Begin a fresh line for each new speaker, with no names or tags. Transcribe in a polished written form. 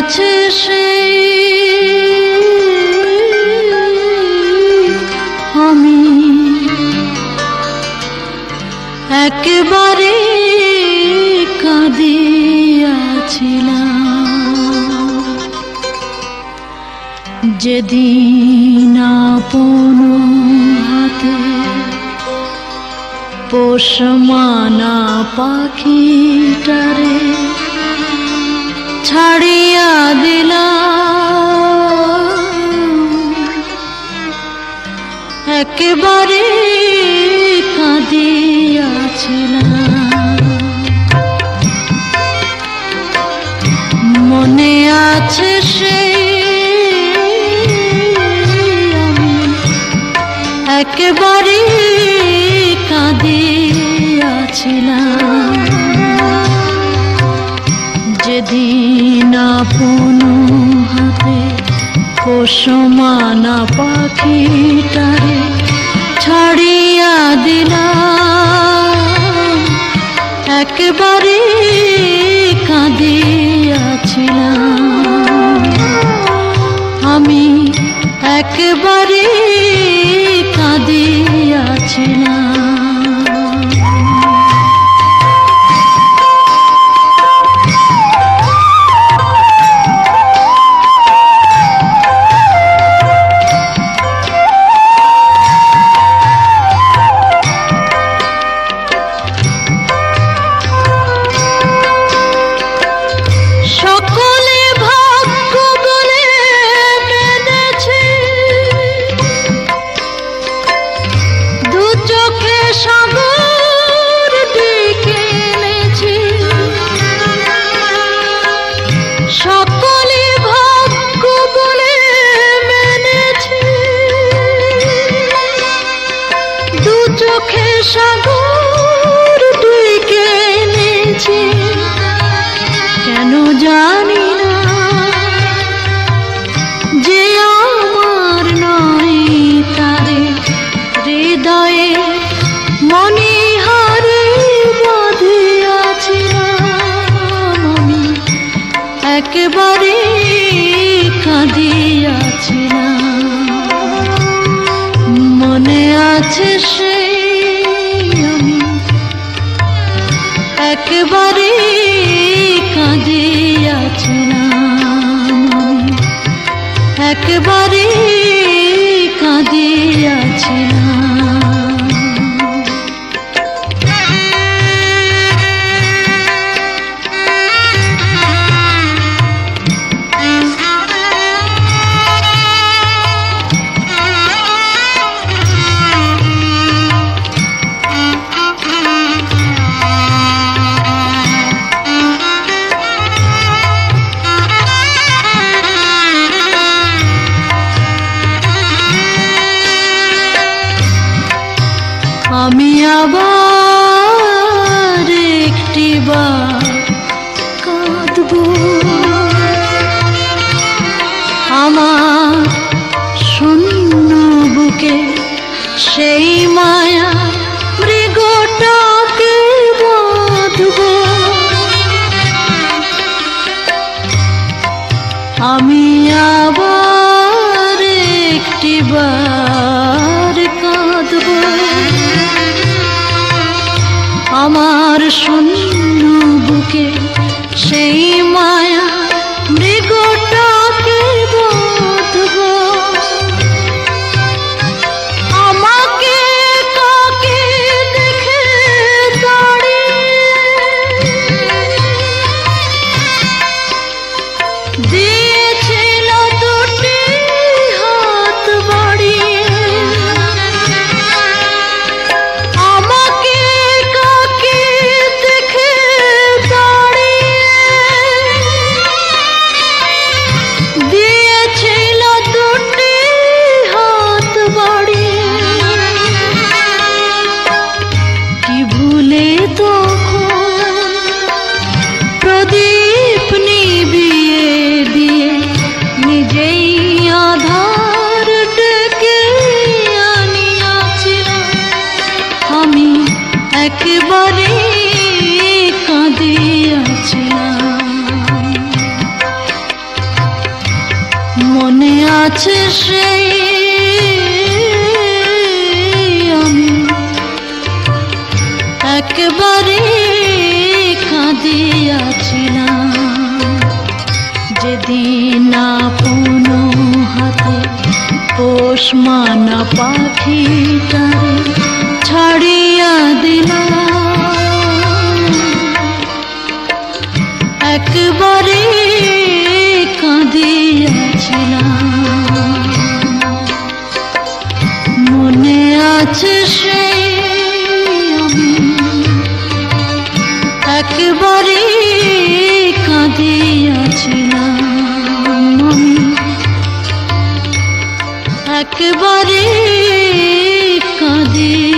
আছে সেই আমি একেবারে কাঁদিয়াছিলাম, যেদিন আপন হাতে পোষ মানা পাখিটারে ছাড়িয়া দিলাম, একেবারে কাঁদিয়াছিলাম। মনে আছে সেই আমি একেবারে কাঁদিয়াছিলাম, যেদিন আপন হাতে পোষ মানা পাখিটারে ছাড়িয়া দিলাম, একেবারে কাঁদিয়াছিলাম। আমি একেবারে কাঁদিয়াছিলাম। সাগর ডেকে এনেছি, কেন জানি না যে আমার নয় তারে হৃদয়ে মণিহারে বাঁধিয়াছিলাম, আমি একেবারে কাঁদিয়াছিলাম। মনে আছে সেই একেবারে কাঁদিয়াছিলাম, একেবারে কাঁদিয়াছিলাম। আমি আবার একটিবার কাঁদব, আমার শূন্য বুকে সেই মায়া মৃগটাকে বাঁধব। আমি আবার একটিবার কাঁদব, আমার শূন্য বুকে সেই মায়া মৃগটাকে বাঁধব। আমাকে কাকে দেখে দাঁড়িয়ে দিয়েছিল দুটি হাত বাড়িয়ে, মনে আছে সেই আমি একবারে কাঁদিয়াছিলাম, যেদিন আপন হাতে পোষ মানা পাখিটারে ছাড়িয়া দিলাম। একবারে কাঁদিয়াছিলাম, মনে আছে সেই আমি একবারে কাঁদিয়াছিলাম, আমি একবারে কাঁদিয়াছিলাম।